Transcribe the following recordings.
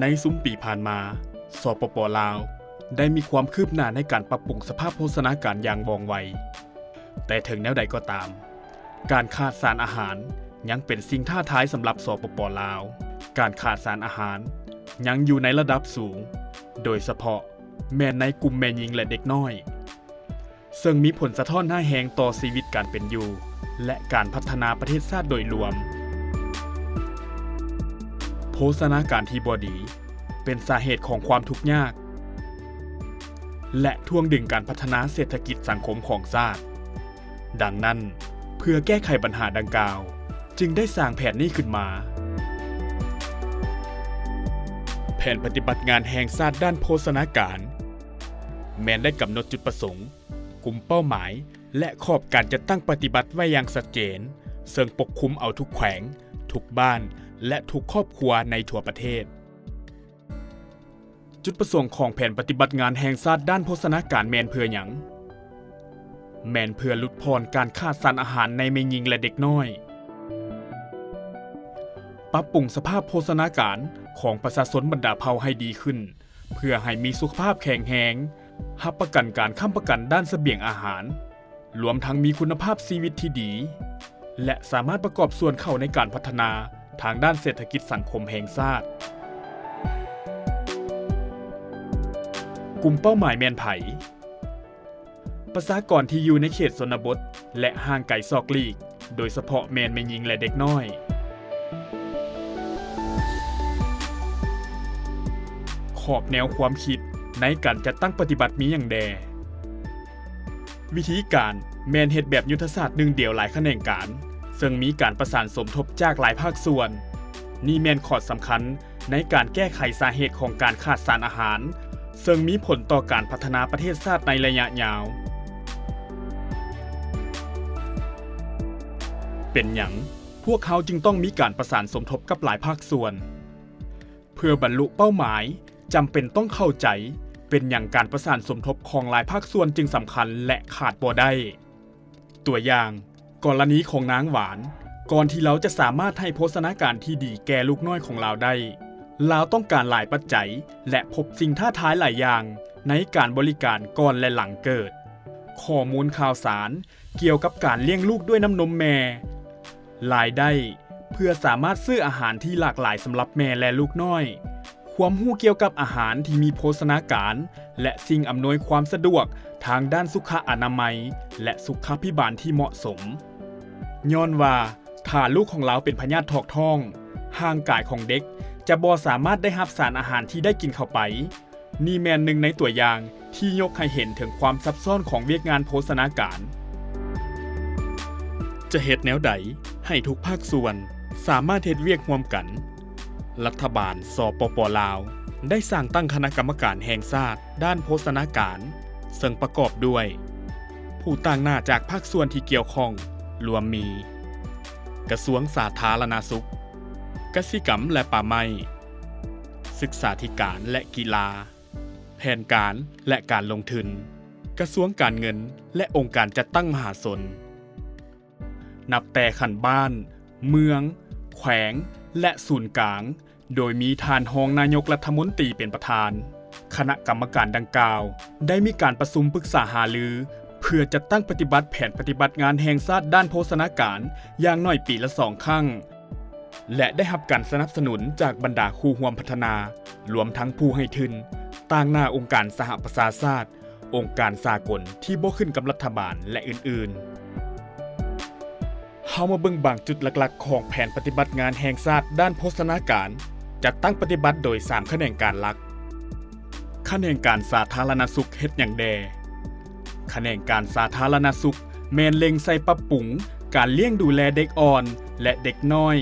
ในซุ้มปีผ่านมาสปป.ลาวได้มีความคืบหน้าในการปรับปรุงสภาพโภชนาการอย่างว่องไวแต่ถึงแนวใดก็ตามการขาดสารอาหารยังเป็นสิ่งท้าทายสำหรับสปป.ลาวการขาดสารอาหารยังอยู่ในระดับสูงโดยเฉพาะแม่ในกลุ่มแม่หญิงและเด็กน้อยซึ่งมีผลสะท้อนหน้าแหงต่อชีวิตการเป็นอยู่และการพัฒนาประเทศชาติโดยรวมโภชนาการที่บ่ดีเป็นสาเหตุของความทุกข์ยากและทวงดึงการพัฒนาเศรษฐกิจสังคมของชาติดังนั้นเพื่อแก้ไขปัญหาดังกล่าวจึงได้สร้างแผนนี้ขึ้นมาแผนปฏิบัติงานแห่งชาติด้านโภชนาการแม้นได้กำหนดจุดประสงค์กลุ่มเป้าหมายและขอบการจะตั้งปฏิบัติไว้อย่างชัดเจนซึ่งปกคลุมเอาทุกแขวงทุกบ้านและทุกครอบครัวในทั่วประเทศจุดประสงค์ของแผนปฏิบัติงานแห่งชาติด้านโภชนาการแม่นเพื่อหยังแม่นเพื่อลดพรการขาดสารอาหารในแม่หญิงและเด็กน้อยปรับปรุงสภาพโภชนาการของประชาชนบรรดาเผ่าให้ดีขึ้นเพื่อให้มีสุขภาพแข็งแรงรับประกันการค้ำประกันด้านเสบียงอาหารรวมทั้งมีคุณภาพชีวิตที่ดีและสามารถประกอบส่วนเข้าในการพัฒนาทางด้านเศรษฐกิจสังคมแห่งชาติกลุ่มเป้าหมายแม่นไผประชากรที่อยู่ในเขตชนบทและห่างไกลซอกลีกโดยเฉพาะแม่หญิงและเด็กน้อยขอบแนวความคิดในการจัดตั้งปฏิบัติมีอย่างแดวิธีการแม่นเฮ็ดแบบยุทธศาสตร์หนึ่งเดียวหลายแขนงการซึ่งมีการประสานสมทบจากหลายภาคส่วนนี่แม่นข้อสำคัญในการแก้ไขสาเหตุของการขาดสารอาหารซึ่งมีผลต่อการพัฒนาประเทศชาติในระยะยาวเป็นหยังพวกเขาจึงต้องมีการประสานสมทบกับหลายภาคส่วนเพื่อบรรลุเป้าหมายจำเป็นต้องเข้าใจเป็นอย่างการประสานสมทบของหลายภาคส่วนจึงสำคัญและขาดบ่ได้ตัวอย่างกรณีของนางหวานก่อนที่เราจะสามารถให้โภชนาการที่ดีแก่ลูกน้อยของเราได้เราต้องการหลายปัจจัยและพบสิ่งท้าทายหลายอย่างในการบริการก่อนและหลังเกิดข้อมูลข่าวสารเกี่ยวกับการเลี้ยงลูกด้วยน้ำนมแม่รายได้เพื่อสามารถซื้ออาหารที่หลากหลายสำหรับแม่และลูกน้อยความรู้เกี่ยวกับอาหารที่มีโภชนาการและสิ่งอำนวยความสะดวกทางด้านสุขอนามัยและสุขาภิบาลที่เหมาะสมย้อนว่าถ้าลูกของเราเป็นพยาธิทอกท้องห่างกายของเด็กจะบ่สามารถได้รับสารอาหารที่ได้กินเข้าไปนี่แม่นหนึ่งในตัวอย่างที่ยกให้เห็นถึงความซับซ้อนของเวียกงานโภชนาการจะเฮ็ดแนวใดให้ทุกภาคส่วนสามารถเฮ็ดเวียกร่วมกันรัฐบาลสปป.ลาวได้สร้างตั้งคณะกรรมการแห่งชาติด้านโภชนาการซึ่งประกอบด้วยผู้ต่างหน้าจากภาคส่วนที่เกี่ยวข้องรวมมีกระทรวงสาธารณสุขกสิกรรมและป่าไม้ศึกษาธิการและกีฬาแผนการและการลงทุนกระทรวงการเงินและองค์การจัดตั้งมหาชนนับแต่ขั้นบ้านเมืองแขวงและศูนย์กลางโดยมีท่านรองนายกรัฐมนตรีเป็นประธานคณะกรรมการดังกล่าวได้มีการประชุมปรึกษาหารือเพื่อจัดตั้งปฏิบัติแผนปฏิบัติงานแห่งชาติด้านโภชนาการอย่างน้อยปีละ2 ครั้งและได้รับการสนับสนุนจากบรรดาคู่ร่วมพัฒนารวมทั้งผู้ให้ทุนต่างหน้าองค์การสหประชาชาติองค์การสากลที่บ่ขึ้นกับรัฐบาลและอื่นๆเฮามาเบิ่งบางจุดหลักๆของแผนปฏิบัติงานแห่งชาติด้านโภชนาการจัดตั้งปฏิบัติโดย3แขนงการหลักแขนงการสาธารณสุขเฮ็ดหยังแดแขนงการสาธารณสุขแม่นเล็งใส่ปรับปรุงการเลี้ยงดูแลเด็กอ่อนและเด็กน้อย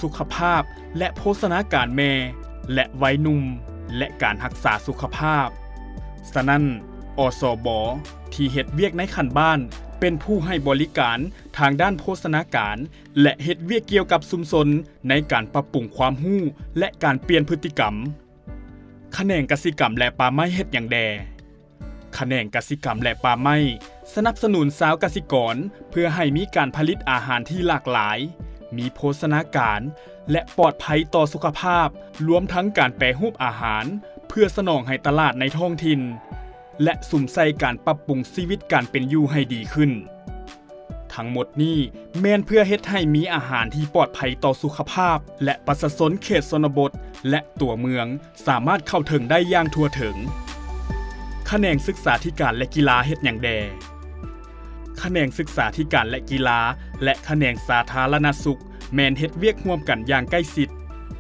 สุขภาพและโภชนาการแม่และวัยหนุ่มและการรักษาสุขภาพฉะนั้นอสบที่เฮ็ดเวียกในขั้นบ้านเป็นผู้ให้บริการทางด้านโภชนาการและเฮ็ดเวียกเกี่ยวกับชุมชนในการปรับปรุงความรู้และการเปลี่ยนพฤติกรรมแขนงกสิกรรมและป่าไม้เฮ็ดหยังแดแขนงกสิกรรมและป่าไม้สนับสนุนชาวกสิกรเพื่อให้มีการผลิตอาหารที่หลากหลาย มีโภชนาการและปลอดภัยต่อสุขภาพรวมทั้งการแปรรูปอาหารเพื่อสนองให้ตลาดในท้องถิ่นและสุ่มใส่การปรับปรุงชีวิตการเป็นอยู่ให้ดีขึ้นทั้งหมดนี้แม่นเพื่อเฮ็ดให้มีอาหารที่ปลอดภัยต่อสุขภาพและประชาชนเขตชนบทและตัวเมืองสามารถเข้าถึงได้อย่างทั่วถึงแขนงศึกษาธิการและกีฬาเฮ็ดหยังแดแขนงศึกษาธิการและกีฬาและแขนงสาธารณสุขแม่นเฮ็ดเวียกร่วมกันอย่างใกล้ชิด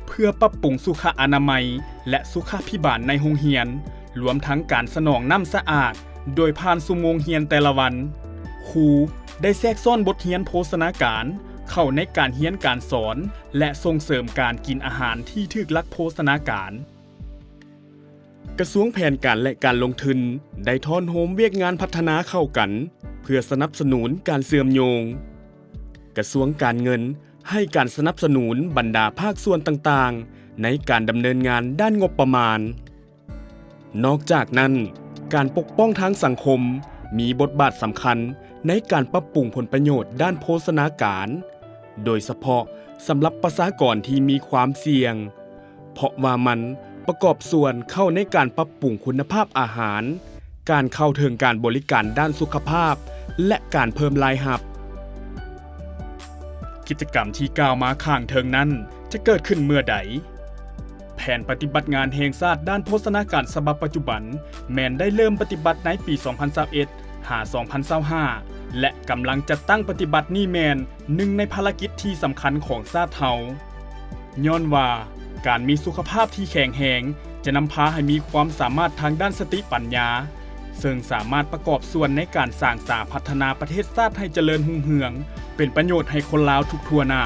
เพื่อปรับปรุงสุขอนามัยและสุขาภิบาลในโรงเรียนรวมทั้งการสนองน้ำสะอาดโดยผ่านชั่วโมงเรียนแต่ละวันครูได้แทรกซ่อนบทเรียนโภชนาการเข้าในการเรียนการสอนและส่งเสริมการกินอาหารที่ถูกหลักโภชนาการกระทรวงแผนการและการลงทุนได้ทอนโฮมเวียกงานพัฒนาเข้ากันเพื่อสนับสนุนการเชื่อมโยงกระทรวงการเงินให้การสนับสนุนบรรดาภาคส่วนต่างๆในการดำเนินงานด้านงบประมาณนอกจากนั้นการปกป้องทางสังคมมีบทบาทสำคัญในการปรับปรุงผลประโยชน์ด้านโภชนาการโดยเฉพาะสำหรับประชากรที่มีความเสี่ยงเพราะว่ามันประกอบส่วนเข้าในการปรับปรุงคุณภาพอาหารการเข้าถึงการบริการด้านสุขภาพและการเพิ่มรายรับกิจกรรมที่กล่าวมาข้างเทิงนั้นจะเกิดขึ้นเมื่อใดแผนปฏิบัติงานแห่งชาติด้านโภชนาการฉบับปัจจุบันแม้นได้เริ่มปฏิบัติในปี 2021 หา 2025 และกำลังจะตั้งปฏิบัตินี้แม่นหนึ่งในภารกิจที่สำคัญของชาติเฮาย้อนว่าการมีสุขภาพที่แข็งแรงจะนำพาให้มีความสามารถทางด้านสติปัญญาซึ่งสามารถประกอบส่วนในการสร้างสรรค์พัฒนาประเทศชาติให้เจริญรุ่งเรืองเป็นประโยชน์ให้คนลาวทุกทั่วหน้า